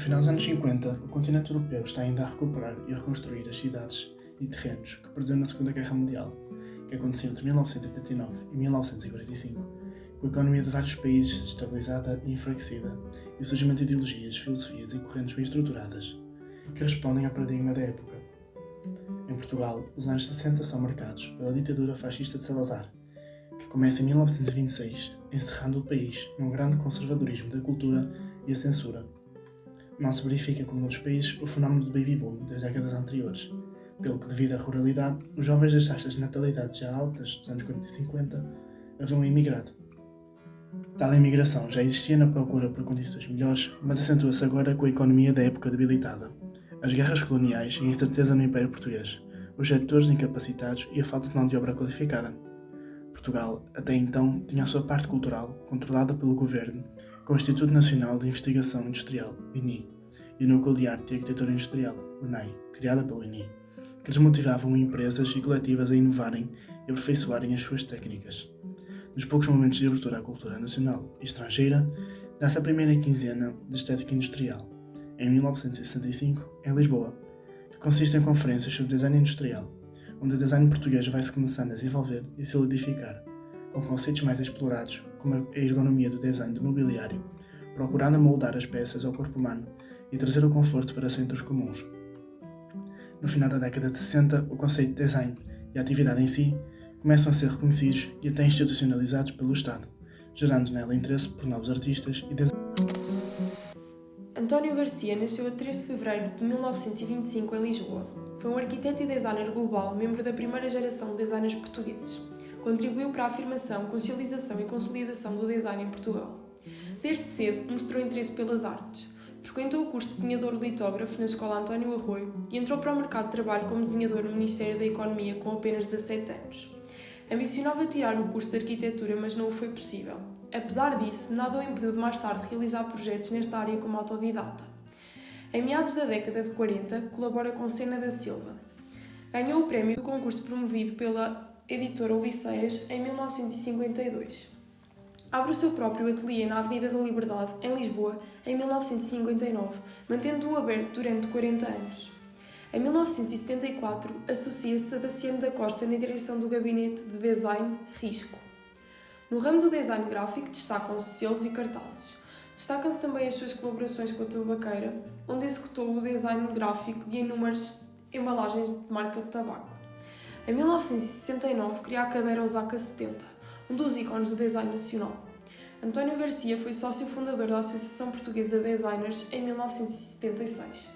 final dos anos 50, o continente europeu está ainda a recuperar e a reconstruir as cidades e terrenos que perdeu na Segunda Guerra Mundial, que aconteceu entre 1989 e 1945, com a economia de vários países estabilizada e enfraquecida, e o surgimento de ideologias, filosofias e correntes bem estruturadas, que respondem ao paradigma da época. Em Portugal, os anos 60 são marcados pela ditadura fascista de Salazar, que começa em 1926, encerrando o país num grande conservadorismo da cultura e a censura. Não se verifica, como noutros países, o fenómeno do baby boom das décadas anteriores, pelo que, devido à ruralidade, os jovens das taxas de natalidade já altas dos anos 40 e 50 haviam emigrado. Tal imigração já existia na procura por condições melhores, mas acentua-se agora com a economia da época debilitada, as guerras coloniais e a incerteza no Império Português, os setores incapacitados e a falta de mão de obra qualificada. Portugal, até então, tinha a sua parte cultural controlada pelo governo, com o Instituto Nacional de Investigação Industrial, INI, e o Núcleo de Arte e Arquitetura Industrial, UNAI, criada pelo INI, que desmotivavam empresas e coletivas a inovarem e aperfeiçoarem as suas técnicas. Nos poucos momentos de abertura à cultura nacional e estrangeira, dá-se a primeira quinzena de Estética Industrial, em 1965, em Lisboa, que consiste em conferências sobre design industrial, onde o design português vai-se começando a desenvolver e solidificar, com conceitos mais explorados, como a ergonomia do design do mobiliário, procurando moldar as peças ao corpo humano e trazer o conforto para centros comuns. No final da década de 60, o conceito de design e a atividade em si começam a ser reconhecidos e até institucionalizados pelo Estado, gerando nela interesse por novos artistas e designers. António Garcia nasceu a 3 de fevereiro de 1925 em Lisboa. Foi um arquiteto e designer global, membro da primeira geração de designers portugueses. Contribuiu para a afirmação, conciliação e consolidação do design em Portugal. Desde cedo mostrou interesse pelas artes. Frequentou o curso de desenhador litógrafo na Escola António Arroio e entrou para o mercado de trabalho como desenhador no Ministério da Economia com apenas 17 anos. Ambicionava tirar o curso de arquitetura, mas não o foi possível. Apesar disso, nada o impediu de mais tarde realizar projetos nesta área como autodidata. Em meados da década de 40, colabora com Sena da Silva. Ganhou o prémio do concurso promovido pela editora Ulisses em 1952. Abre o seu próprio ateliê na Avenida da Liberdade, em Lisboa, em 1959, mantendo-o aberto durante 40 anos. Em 1974, associa-se a Daciano da Costa na direção do gabinete de design Risco. No ramo do design gráfico destacam-se selos e cartazes. Destacam-se também as suas colaborações com a tabaqueira, onde executou o design gráfico de inúmeras embalagens de marca de tabaco. Em 1969, cria a cadeira Osaka 70, um dos ícones do design nacional. António Garcia foi sócio fundador da Associação Portuguesa de Designers em 1976.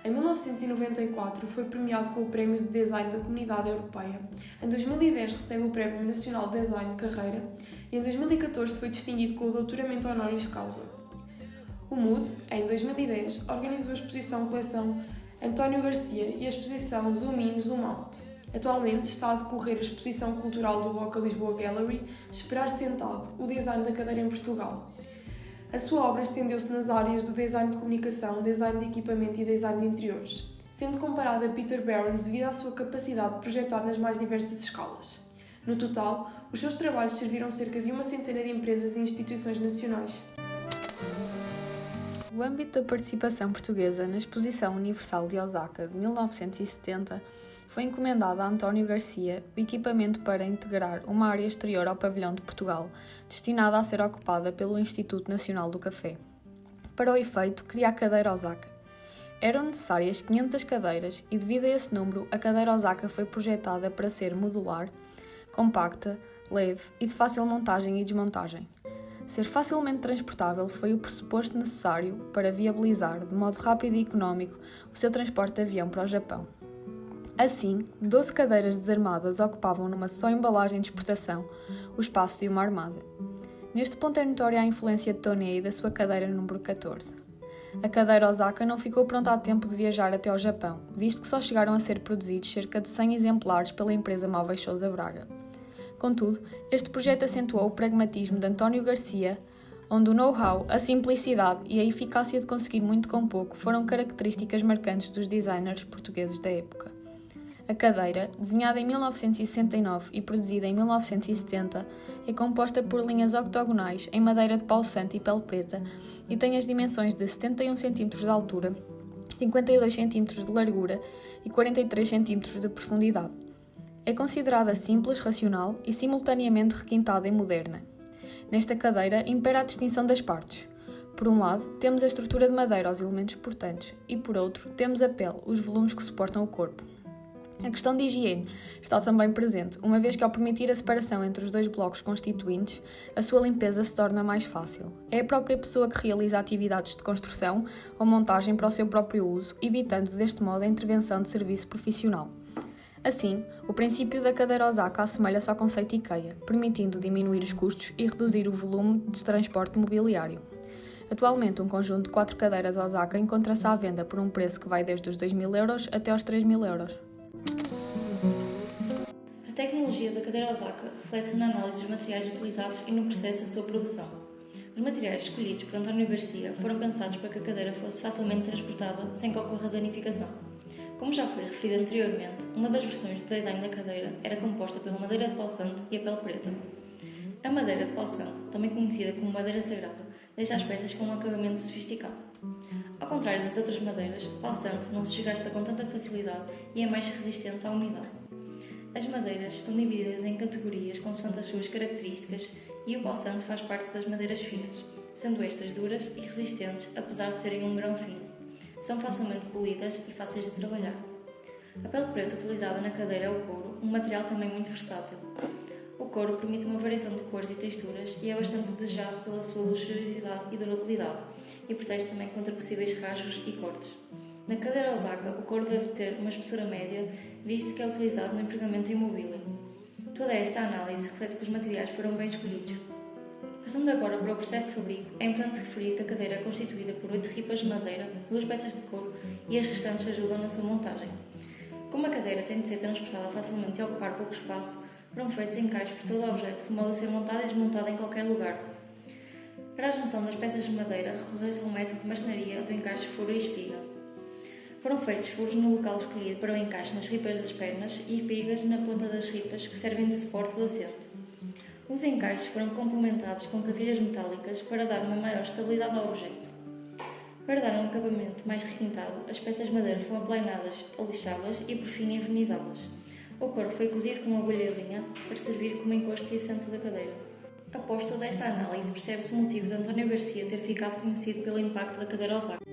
Em 1994, foi premiado com o Prémio de Design da Comunidade Europeia. Em 2010, recebe o Prémio Nacional de Design Carreira e em 2014 foi distinguido com o Doutoramento Honoris Causa. O MUD, em 2010, organizou a exposição coleção António Garcia e a exposição Zoom In, Zoom Out. Atualmente está a decorrer a exposição cultural do Roca Lisboa Gallery Esperar Sentado, o design da cadeira em Portugal. A sua obra estendeu-se nas áreas do design de comunicação, design de equipamento e design de interiores, sendo comparada a Peter Behrens devido à sua capacidade de projetar nas mais diversas escalas. No total, os seus trabalhos serviram cerca de 100 de empresas e instituições nacionais. O âmbito da participação portuguesa na Exposição Universal de Osaka de 1970 foi encomendado a António Garcia o equipamento para integrar uma área exterior ao pavilhão de Portugal, destinada a ser ocupada pelo Instituto Nacional do Café. Para o efeito, cria a cadeira Osaka. Eram necessárias 500 cadeiras e, devido a esse número, a cadeira Osaka foi projetada para ser modular, compacta, leve e de fácil montagem e desmontagem. Ser facilmente transportável foi o pressuposto necessário para viabilizar, de modo rápido e económico, o seu transporte de avião para o Japão. Assim, 12 cadeiras desarmadas ocupavam numa só embalagem de exportação o espaço de uma armada. Neste ponto é notória a influência de Toné e da sua cadeira número 14. A cadeira Osaka não ficou pronta a tempo de viajar até ao Japão, visto que só chegaram a ser produzidos cerca de 100 exemplares pela empresa Móveis Sousa Braga. Contudo, este projeto acentuou o pragmatismo de António Garcia, onde o know-how, a simplicidade e a eficácia de conseguir muito com pouco foram características marcantes dos designers portugueses da época. A cadeira, desenhada em 1969 e produzida em 1970, é composta por linhas octogonais em madeira de pau santo e pele preta e tem as dimensões de 71 cm de altura, 52 cm de largura e 43 cm de profundidade. É considerada simples, racional e simultaneamente requintada e moderna. Nesta cadeira impera a distinção das partes. Por um lado, temos a estrutura de madeira aos elementos portantes e, por outro, temos a pele, os volumes que suportam o corpo. A questão de higiene está também presente, uma vez que ao permitir a separação entre os dois blocos constituintes, a sua limpeza se torna mais fácil. É a própria pessoa que realiza atividades de construção ou montagem para o seu próprio uso, evitando deste modo a intervenção de serviço profissional. Assim, o princípio da cadeira Osaka assemelha-se ao conceito IKEA, permitindo diminuir os custos e reduzir o volume de transporte mobiliário. Atualmente, um conjunto de 4 cadeiras Osaka encontra-se à venda por um preço que vai desde os 2.000 euros até aos 3.000 euros. A tecnologia da cadeira Osaka reflete-se na análise dos materiais utilizados e no processo da sua produção. Os materiais escolhidos por António Garcia foram pensados para que a cadeira fosse facilmente transportada sem que ocorra danificação. Como já foi referido anteriormente, uma das versões de design da cadeira era composta pela madeira de pau santo e a pele preta. A madeira de pau santo, também conhecida como madeira sagrada, deixa as peças com um acabamento sofisticado. Ao contrário das outras madeiras, o pau santo não se desgasta com tanta facilidade e é mais resistente à umidade. As madeiras estão divididas em categorias consoante as suas características e o pau santo faz parte das madeiras finas, sendo estas duras e resistentes apesar de terem um grão fino. São facilmente polidas e fáceis de trabalhar. A pele preta utilizada na cadeira é o couro, um material também muito versátil. O couro permite uma variação de cores e texturas e é bastante desejado pela sua luxuriosidade e durabilidade, e protege também contra possíveis rasgos e cortes. Na cadeira Osaka, o couro deve ter uma espessura média, visto que é utilizado no empregamento em mobília. Toda esta análise reflete que os materiais foram bem escolhidos. Passando agora para o processo de fabrico, é importante referir que a cadeira é constituída por 8 ripas de madeira, 2 peças de couro e as restantes ajudam na sua montagem. Como a cadeira tem de ser transportada facilmente e ocupar pouco espaço, foram feitos encaixes por todo o objeto de modo a ser montada e desmontada em qualquer lugar. Para a junção das peças de madeira, recorreu-se ao método de marcenaria do encaixe furo e espiga. Foram feitos furos no local escolhido para o encaixe nas ripas das pernas e espigas na ponta das ripas que servem de suporte do assento. Os encaixes foram complementados com cavilhas metálicas para dar uma maior estabilidade ao objeto. Para dar um acabamento mais requintado, as peças de madeira foram aplainadas, alixadas e por fim envernizadas. O couro foi cozido com uma agulha de linha para servir como encosto e assento da cadeira. Após toda esta análise, percebe-se o motivo de António Garcia ter ficado conhecido pelo impacto da cadeira Osaka.